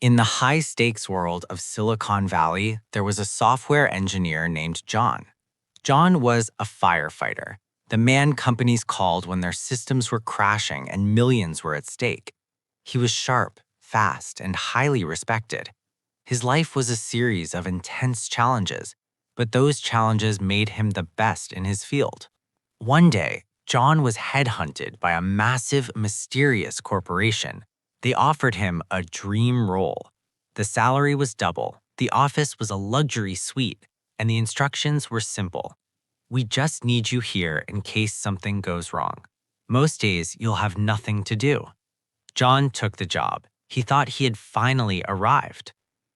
In the high-stakes world of Silicon Valley, there was a software engineer named John. John was a firefighter, the man companies called when their systems were crashing and millions were at stake. He was sharp, fast, and highly respected. His life was a series of intense challenges, but those challenges made him the best in his field. One day, John was headhunted by a massive, mysterious corporation. They offered him a dream role. The salary was double, the office was a luxury suite, and the instructions were simple. We just need you here in case something goes wrong. Most days, you'll have nothing to do. John took the job. He thought he had finally arrived.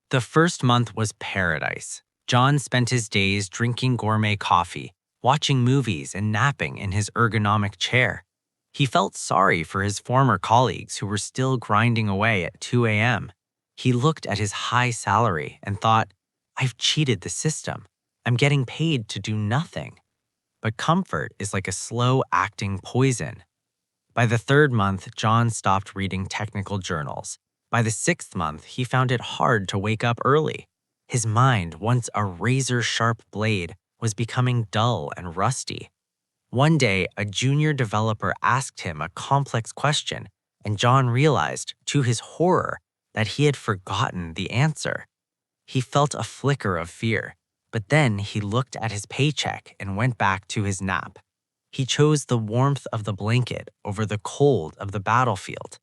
The first month was paradise. John spent his days drinking gourmet coffee, watching movies, and napping in his ergonomic chair. He felt sorry for his former colleagues who were still grinding away at 2 a.m. He looked at his high salary and thought, I've cheated the system. I'm getting paid to do nothing. But comfort is like a slow-acting poison. By the third month, John stopped reading technical journals. By the sixth month, he found it hard to wake up early. His mind, once a razor-sharp blade, was becoming dull and rusty. One day, a junior developer asked him a complex question, and John realized, to his horror, that he had forgotten the answer. He felt a flicker of fear, but then he looked at his paycheck and went back to his nap. He chose the warmth of the blanket over the cold of the battlefield.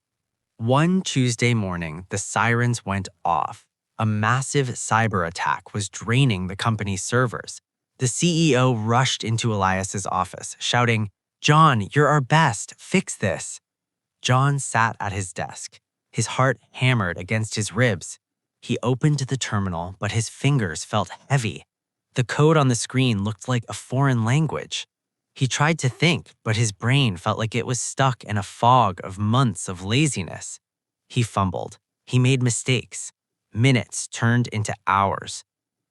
One Tuesday morning, the sirens went off. A massive cyber attack was draining the company's servers. The CEO rushed into Elias's office, shouting, "John, you're our best. Fix this." John sat at his desk. His heart hammered against his ribs. He opened the terminal, but his fingers felt heavy. The code on the screen looked like a foreign language. He tried to think, but his brain felt like it was stuck in a fog of months of laziness. He fumbled. He made mistakes. Minutes turned into hours.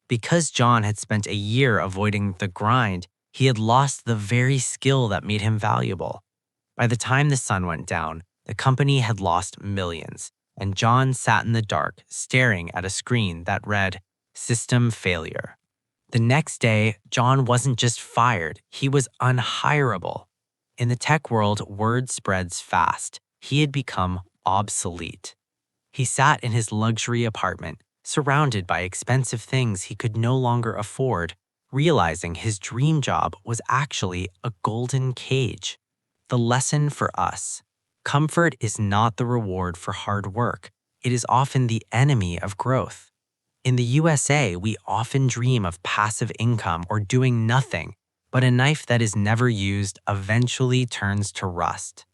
Because John had spent a year avoiding the grind, he had lost the very skill that made him valuable. By the time the sun went down, the company had lost millions, and John sat in the dark, staring at a screen that read, "System failure." The next day, John wasn't just fired, he was unhireable. In the tech world, word spreads fast. He had become obsolete. He sat in his luxury apartment, surrounded by expensive things he could no longer afford, realizing his dream job was actually a golden cage. The lesson for us: comfort is not the reward for hard work. It is often the enemy of growth. In the USA, we often dream of passive income or doing nothing, but a knife that is never used eventually turns to rust.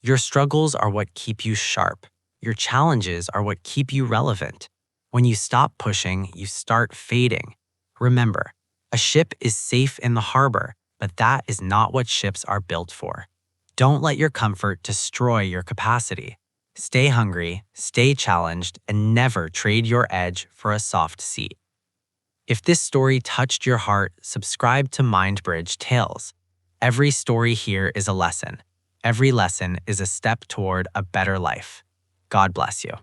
Your struggles are what keep you sharp. Your challenges are what keep you relevant. When you stop pushing, you start fading. Remember, a ship is safe in the harbor, but that is not what ships are built for. Don't let your comfort destroy your capacity. Stay hungry, stay challenged, and never trade your edge for a soft seat. If this story touched your heart, subscribe to MindBridge Tales. Every story here is a lesson. Every lesson is a step toward a better life. God bless you.